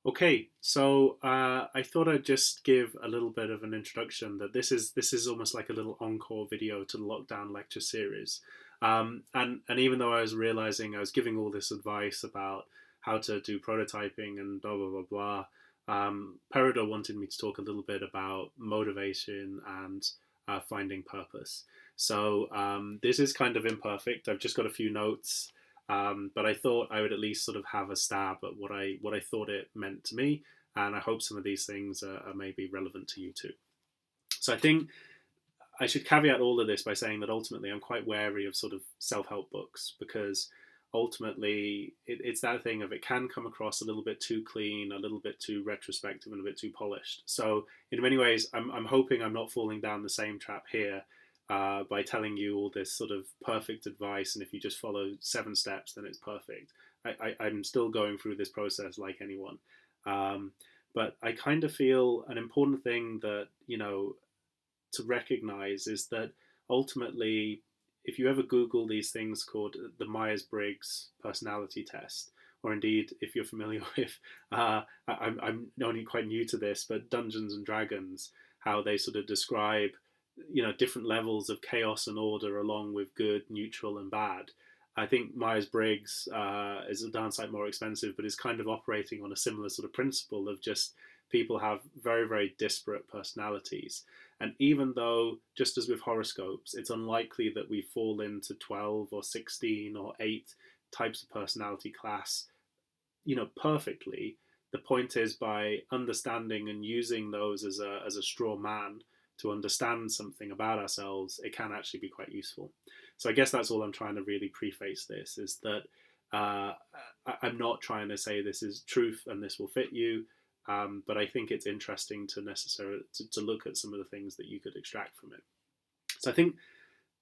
Okay, so I thought I'd just give a little bit of an introduction. That this is almost like a little encore video to the lockdown lecture series. And even though I was realizing I was giving all this advice about how to do prototyping and blah blah blah blah, Peridot wanted me to talk a little bit about motivation and finding purpose. So this is kind of imperfect. I've just got a few notes, but I thought I would at least sort of have a stab at what I thought it meant to me, and I hope some of these things are maybe relevant to you too. So I think I should caveat all of this by saying that ultimately I'm quite wary of sort of self-help books, because ultimately it's that thing of it can come across a little bit too clean, a little bit too retrospective, and a bit too polished. So in many ways, I'm hoping I'm not falling down the same trap here, by telling you all this sort of perfect advice, and if you just follow 7 steps, then it's perfect. I'm still going through this process like anyone. Um, but I kind of feel an important thing that, to recognize is that ultimately, if you ever Google these things called the Myers Briggs personality test, or indeed, if you're familiar with, I'm only quite new to this, but Dungeons and Dragons, how they sort of describe, different levels of chaos and order along with good, neutral, and bad. I think Myers Briggs is a downside more expensive, but is kind of operating on a similar sort of principle of just people have very, very disparate personalities. And even though, just as with horoscopes, it's unlikely that we fall into 12 or 16 or 8 types of personality class, perfectly, the point is by understanding and using those as a straw man to understand something about ourselves, it can actually be quite useful. So I guess that's all I'm trying to really preface this, is that uh, I'm not trying to say this is truth and this will fit you, but I think it's interesting to necessarily to look at some of the things that you could extract from it. So I think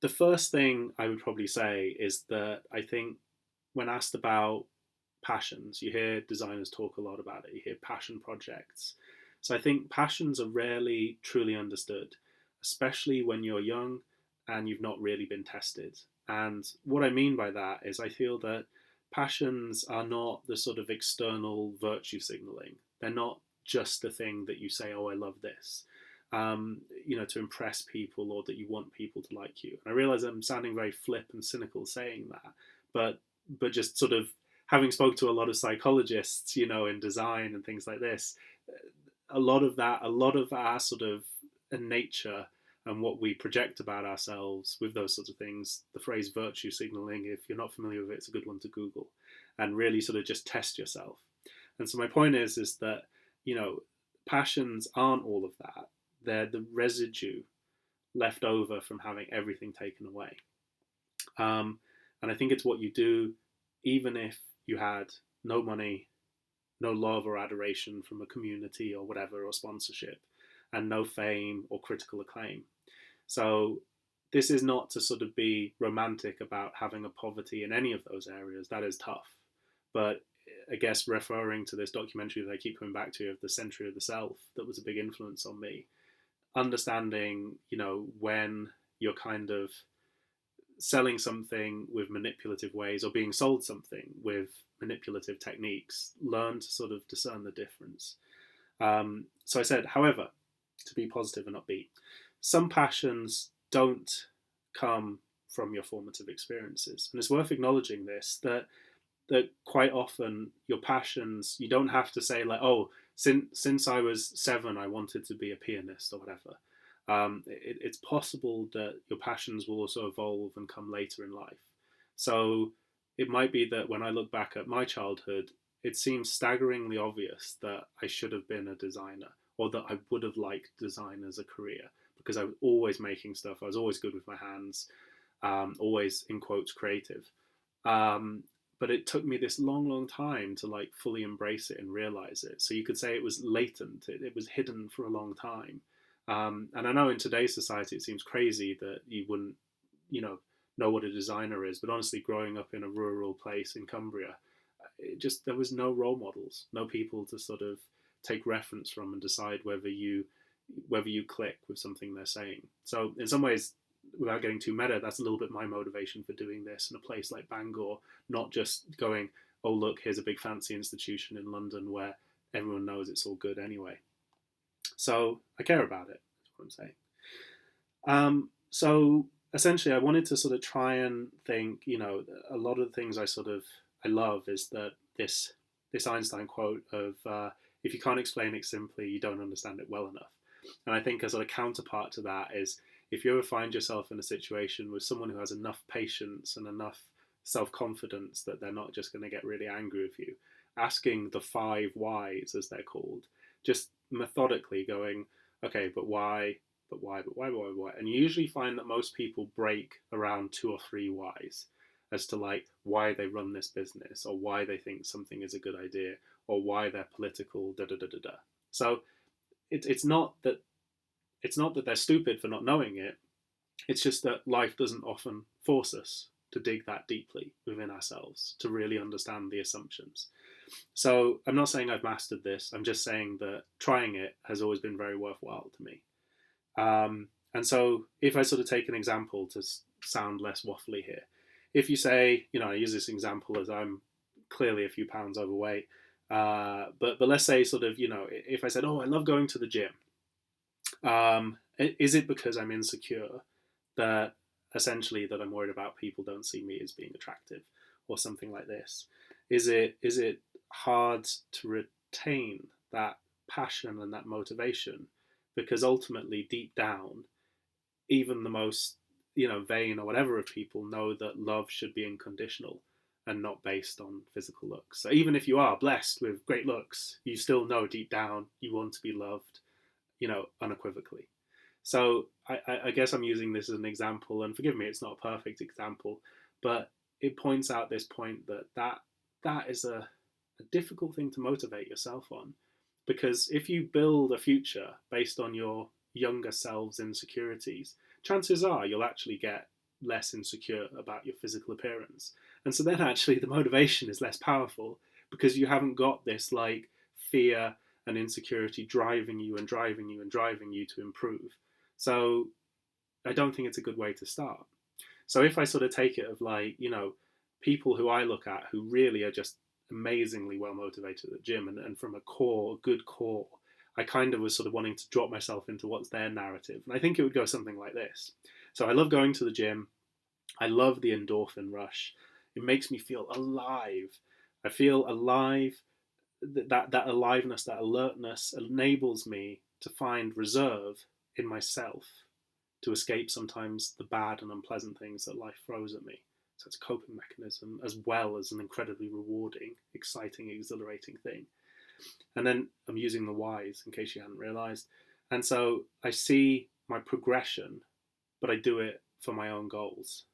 the first thing I would probably say is that I think when asked about passions, you hear designers talk a lot about it. You hear passion projects. So I think passions are rarely truly understood, especially when you're young and you've not really been tested. And what I mean by that is I feel that passions are not the sort of external virtue signaling. They're not just the thing that you say, oh, I love this, to impress people or that you want people to like you. And I realize I'm sounding very flip and cynical saying that, but just sort of having spoke to a lot of psychologists, in design and things like this, a lot of our sort of nature and what we project about ourselves with those sorts of things, the phrase virtue signaling, if you're not familiar with it, it's a good one to Google and really sort of just test yourself. And so my point is that, passions aren't all of that. They're the residue left over from having everything taken away. And I think it's what you do, even if you had no money, no love or adoration from a community or whatever, or sponsorship, and no fame or critical acclaim. So this is not to sort of be romantic about having a poverty in any of those areas. That is tough. But I guess referring to this documentary that I keep coming back to of the Century of the Self, that was a big influence on me. Understanding, when you're kind of selling something with manipulative ways or being sold something with manipulative techniques, learn to sort of discern the difference. So I said, however, to be positive and upbeat, some passions don't come from your formative experiences. And it's worth acknowledging this, that quite often your passions, you don't have to say like, oh, since I was 7, I wanted to be a pianist or whatever. It's possible that your passions will also evolve and come later in life. So it might be that when I look back at my childhood, it seems staggeringly obvious that I should have been a designer, or that I would have liked design as a career, because I was always making stuff. I was always good with my hands, always in quotes creative. But it took me this long, long time to like fully embrace it and realize it. So you could say it was latent. It was hidden for a long time. And I know in today's society it seems crazy that you wouldn't, know what a designer is. But honestly, growing up in a rural place in Cumbria, there was no role models, no people to sort of take reference from and decide whether you click with something they're saying. So in some ways, without getting too meta, that's a little bit my motivation for doing this in a place like Bangor, not just going, oh look, here's a big fancy institution in London where everyone knows it's all good anyway. So I care about it, is what I'm saying. So essentially, I wanted to sort of try and think, a lot of the things I love is that this Einstein quote of if you can't explain it simply, you don't understand it well enough. And I think a sort of counterpart to that is if you ever find yourself in a situation with someone who has enough patience and enough self-confidence that they're not just going to get really angry with you, asking the 5 whys, as they're called, just methodically going, okay, but why, but why, but why, but why, but why? And you usually find that most people break around 2 or 3 whys as to like why they run this business, or why they think something is a good idea, or why they're political, da da da da da. So it's not that they're stupid for not knowing it. It's just that life doesn't often force us to dig that deeply within ourselves to really understand the assumptions. So I'm not saying I've mastered this. I'm just saying that trying it has always been very worthwhile to me. And so if I sort of take an example to sound less waffly here, if you say, I use this example as I'm clearly a few pounds overweight, but let's say sort of, if I said, oh, I love going to the gym, is it because I'm insecure that essentially that I'm worried about people don't see me as being attractive or something like this? Is it hard to retain that passion and that motivation? Because ultimately, deep down, even the most vain or whatever of people know that love should be unconditional and not based on physical looks. So even if you are blessed with great looks, you still know deep down you want to be loved, unequivocally. So I guess I'm using this as an example, and forgive me, it's not a perfect example, but it points out this point that is a difficult thing to motivate yourself on. Because if you build a future based on your younger self's insecurities, chances are you'll actually get less insecure about your physical appearance. And so then actually the motivation is less powerful because you haven't got this like fear and insecurity driving you and driving you and driving you to improve. So I don't think it's a good way to start. So if I sort of take it of like, people who I look at who really are just amazingly well motivated at the gym and from a good core, I kind of was sort of wanting to drop myself into what's their narrative. And I think it would go something like this. So I love going to the gym. I love the endorphin rush. It makes me feel alive. I feel alive. That aliveness, that alertness enables me to find reserve in myself to escape sometimes the bad and unpleasant things that life throws at me. So it's a coping mechanism as well as an incredibly rewarding, exciting, exhilarating thing. And then I'm using the whys in case you hadn't realized. And so I see my progression, but I do it for my own goals.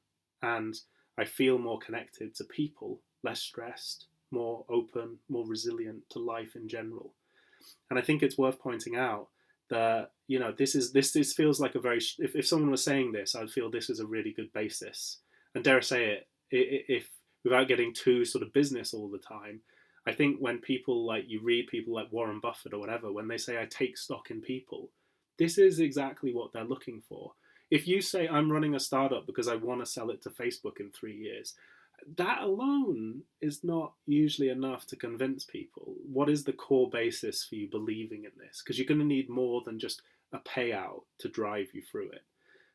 And I feel more connected to people, less stressed, more open, more resilient to life in general. And I think it's worth pointing out that, this feels like a very, if someone was saying this, I'd feel this is a really good basis. And dare I say it, if without getting too sort of business all the time, I think when people like, you read people like Warren Buffett or whatever, when they say I take stock in people, this is exactly what they're looking for. If you say I'm running a startup because I want to sell it to Facebook in 3 years, that alone is not usually enough to convince people. What is the core basis for you believing in this? Because you're going to need more than just a payout to drive you through it.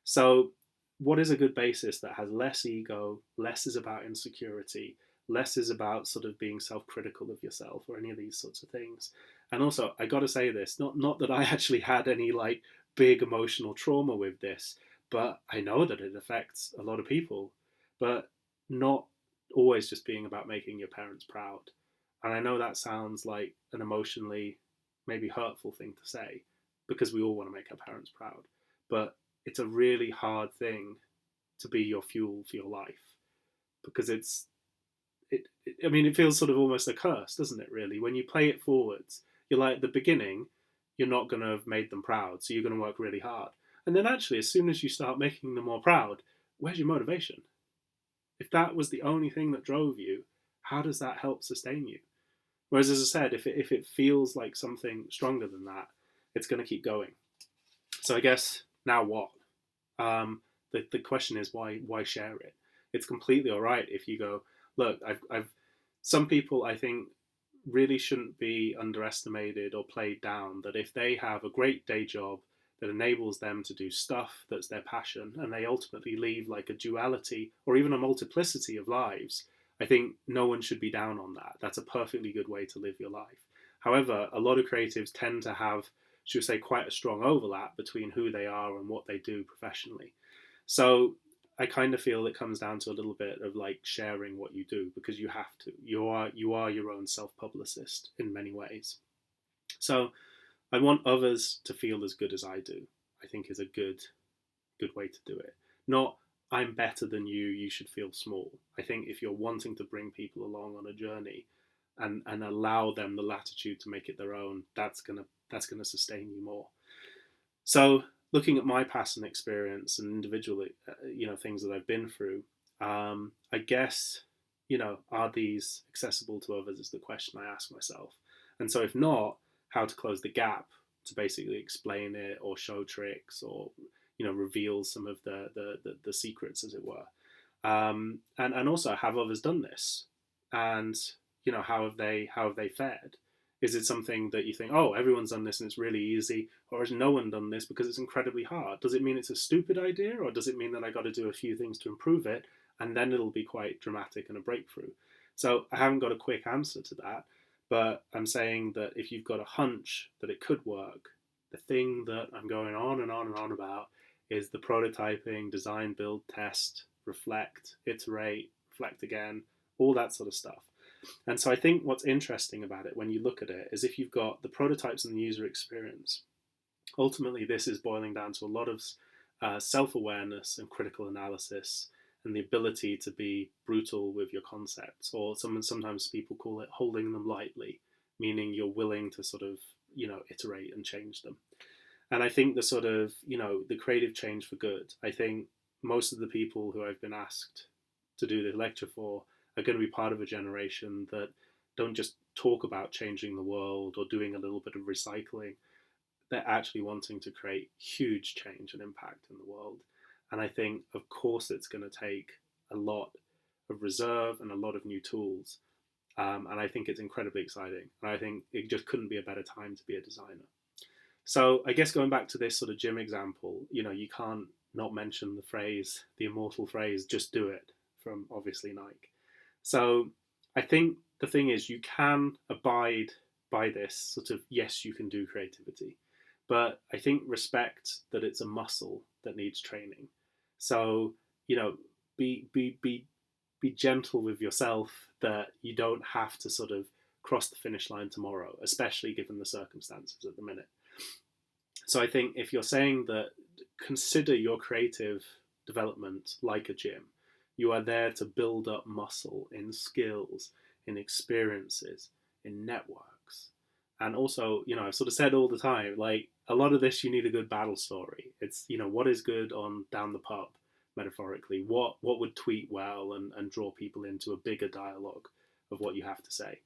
So what is a good basis that has less ego, less is about insecurity, less is about sort of being self-critical of yourself or any of these sorts of things? And also, I got to say this, not that I actually had any like big emotional trauma with this, but I know that it affects a lot of people, but not always just being about making your parents proud. And I know that sounds like an emotionally maybe hurtful thing to say because we all want to make our parents proud, but it's a really hard thing to be your fuel for your life because it feels sort of almost a curse, doesn't it, really? When you play it forwards, you're like, at the beginning, you're not going to have made them proud, so you're going to work really hard. And then actually, as soon as you start making them more proud, where's your motivation? If that was the only thing that drove you, how does that help sustain you? Whereas, as I said, if it feels like something stronger than that, it's going to keep going. So I guess, now what? The question is, why share it? It's completely all right if you go, look, I've some people, I think, really shouldn't be underestimated or played down. That if they have a great day job that enables them to do stuff that's their passion, and they ultimately leave like a duality or even a multiplicity of lives, I think no one should be down on that. That's a perfectly good way to live your life. However, a lot of creatives tend to have, should we say, quite a strong overlap between who they are and what they do professionally. So I kind of feel it comes down to a little bit of like sharing what you do, because you have to. You are your own self publicist in many ways. So I want others to feel as good as I do. I think is a good way to do it. Not I'm better than you, you should feel small. I think if you're wanting to bring people along on a journey and allow them the latitude to make it their own, that's gonna sustain you more. So looking at my past and experience and individually, things that I've been through, I guess, are these accessible to others is the question I ask myself. And so if not, how to close the gap to basically explain it or show tricks or, reveal some of the secrets, as it were. And also, have others done this? And, how have they fared? Is it something that you think, oh, everyone's done this and it's really easy, or has no one done this because it's incredibly hard? Does it mean it's a stupid idea, or does it mean that I got to do a few things to improve it, and then it'll be quite dramatic and a breakthrough? So I haven't got a quick answer to that, but I'm saying that if you've got a hunch that it could work, the thing that I'm going on and on and on about is the prototyping, design, build, test, reflect, iterate, reflect again, all that sort of stuff. And so I think what's interesting about it when you look at it is if you've got the prototypes and the user experience, ultimately this is boiling down to a lot of self-awareness and critical analysis and the ability to be brutal with your concepts, or sometimes people call it holding them lightly, meaning you're willing to sort of, iterate and change them. And I think the sort of, the creative change for good, I think most of the people who I've been asked to do the lecture for are going to be part of a generation that don't just talk about changing the world or doing a little bit of recycling. They're actually wanting to create huge change and impact in the world. And I think, of course, it's going to take a lot of reserve and a lot of new tools. And I think it's incredibly exciting. And I think it just couldn't be a better time to be a designer. So I guess going back to this sort of gym example, you can't not mention the immortal phrase, just do it, from obviously Nike. So I think the thing is, you can abide by this sort of, yes, you can do creativity, but I think respect that it's a muscle that needs training. So, be gentle with yourself, that you don't have to sort of cross the finish line tomorrow, especially given the circumstances at the minute. So I think if you're saying that, consider your creative development like a gym. You are there to build up muscle in skills, in experiences, in networks. And also, I've sort of said all the time, like, a lot of this, you need a good battle story. It's, what is good on down the pub, metaphorically? What would tweet well and draw people into a bigger dialogue of what you have to say?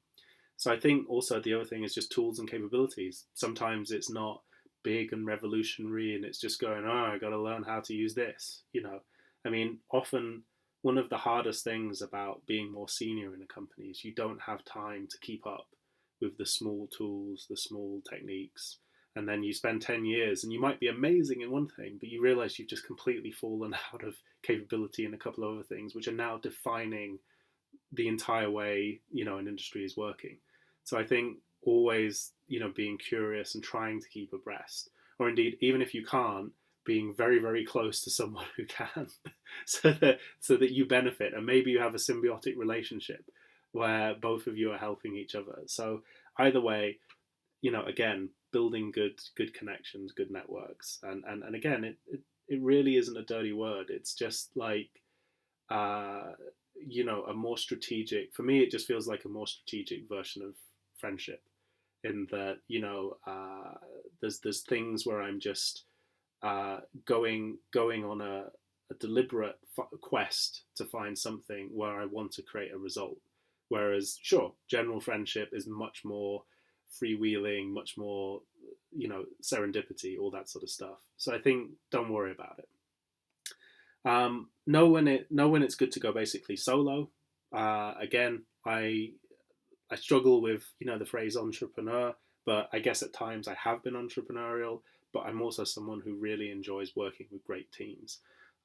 So I think also the other thing is just tools and capabilities. Sometimes it's not big and revolutionary and it's just going, oh, I got to learn how to use this. I mean, often one of the hardest things about being more senior in a company is you don't have time to keep up with the small tools, the small techniques. And then you spend 10 years and you might be amazing in one thing, but you realize you've just completely fallen out of capability in a couple of other things, which are now defining the entire way, an industry is working. So I think always, being curious and trying to keep abreast, or indeed, even if you can't, being very, very close to someone who can, so that you benefit, and maybe you have a symbiotic relationship where both of you are helping each other. So either way, again, building good connections, good networks, and again, it really isn't a dirty word. It's just like, a more strategic. For me, it just feels like a more strategic version of friendship. In that, there's things where I'm just going on a deliberate quest to find something where I want to create a result. Whereas, sure, general friendship is much more freewheeling, much more, serendipity, all that sort of stuff. So I think don't worry about it. Know when it's good to go basically solo. Again, I I struggle with, the phrase entrepreneur, but I guess at times I have been entrepreneurial, but I'm also someone who really enjoys working with great teams.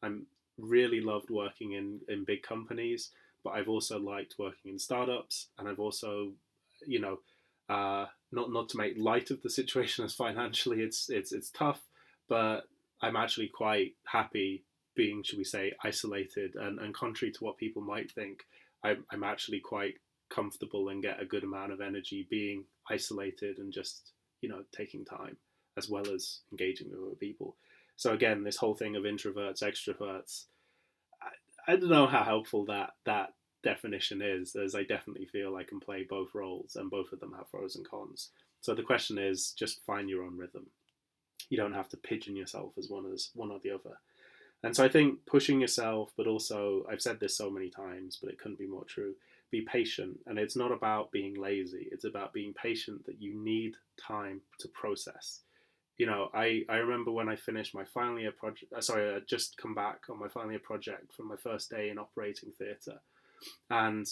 I'm really loved working in big companies, but I've also liked working in startups, and I've also, you know, not to make light of the situation as financially it's tough, but I'm actually quite happy being, should we say, isolated, and contrary to what people might think, I'm actually quite comfortable and get a good amount of energy being isolated and just taking time as well as engaging with other people. So again, this whole thing of introverts, extroverts, I don't know how helpful that definition is, as I definitely feel I can play both roles and both of them have pros and cons. So the question is, just find your own rhythm. You don't have to pigeon yourself as one or the other. And so I think pushing yourself, but also, I've said this so many times, but it couldn't be more true, be patient. And it's not about being lazy, it's about being patient, that you need time to process. I remember when I finished my final year project, sorry, I just come back on my final year project from my first day in operating theatre. And,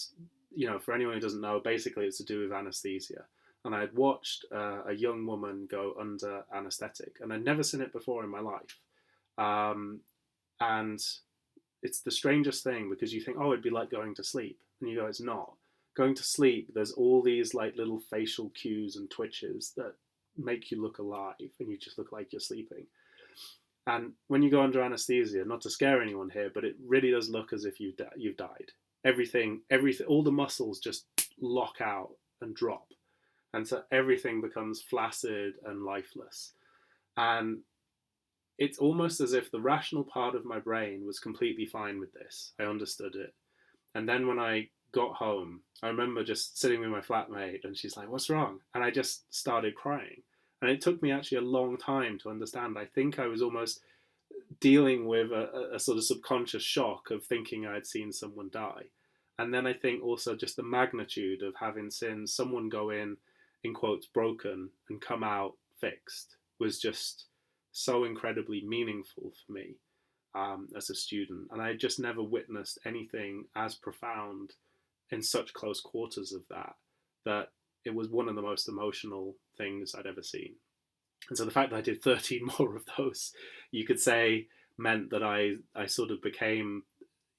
for anyone who doesn't know, basically it's to do with anesthesia. And I had watched a young woman go under anaesthetic, and I'd never seen it before in my life. And it's the strangest thing, because you think, oh, it'd be like going to sleep. And you go, it's not. Going to sleep, there's all these like little facial cues and twitches that make you look alive, and you just look like you're sleeping. And when you go under anesthesia, not to scare anyone here, but it really does look as if you've died. Everything, all the muscles just lock out and drop. And so everything becomes flaccid and lifeless. And it's almost as if the rational part of my brain was completely fine with this. I understood it. And then when I got home, I remember just sitting with my flatmate, and she's like, "What's wrong?" And I just started crying. And it took me actually a long time to understand. I think I was almost dealing with a sort of subconscious shock of thinking I'd seen someone die. And then I think also just the magnitude of having seen someone go in quotes, broken, and come out fixed was just so incredibly meaningful for me as a student. And I just never witnessed anything as profound in such close quarters of that it was one of the most emotional things I'd ever seen. And so the fact that I did 13 more of those, you could say, meant that I sort of became,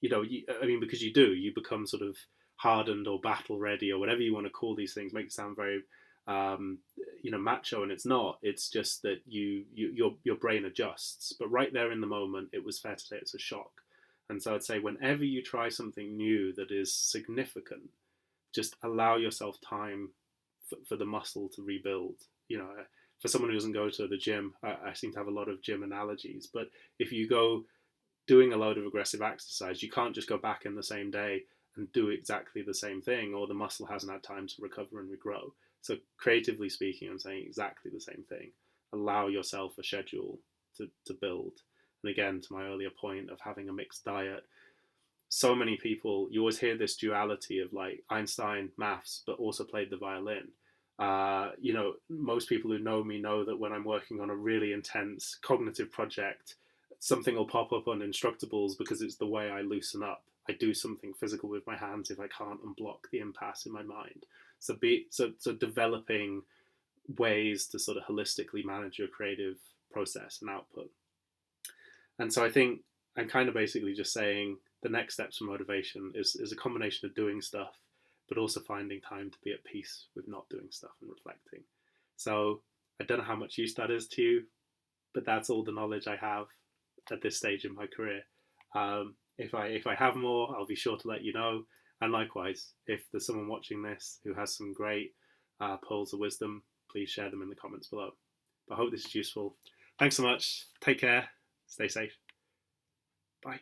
because you become sort of hardened or battle ready or whatever you want to call these things. Make it sound very macho, and it's not. It's just that your brain adjusts. But right there in the moment, it was fair to say it's a shock. And so I'd say whenever you try something new that is significant, just allow yourself time for the muscle to rebuild. For someone who doesn't go to the gym, I seem to have a lot of gym analogies. But if you go doing a load of aggressive exercise, you can't just go back in the same day and do exactly the same thing, or the muscle hasn't had time to recover and regrow. So creatively speaking, I'm saying exactly the same thing. Allow yourself a schedule to build. And again, to my earlier point of having a mixed diet, so many people, you always hear this duality of like Einstein, maths, but also played the violin. Most people who know me know that when I'm working on a really intense cognitive project, something will pop up on Instructables because it's the way I loosen up. I do something physical with my hands if I can't unblock the impasse in my mind. So developing ways to sort of holistically manage your creative process and output. And so I think I'm kind of basically just saying the next steps for motivation is a combination of doing stuff, but also finding time to be at peace with not doing stuff and reflecting. So I don't know how much use that is to you, but that's all the knowledge I have at this stage in my career. If I have more, I'll be sure to let you know. And likewise, if there's someone watching this who has some great pearls of wisdom, please share them in the comments below. But I hope this is useful. Thanks so much. Take care. Stay safe. Bye.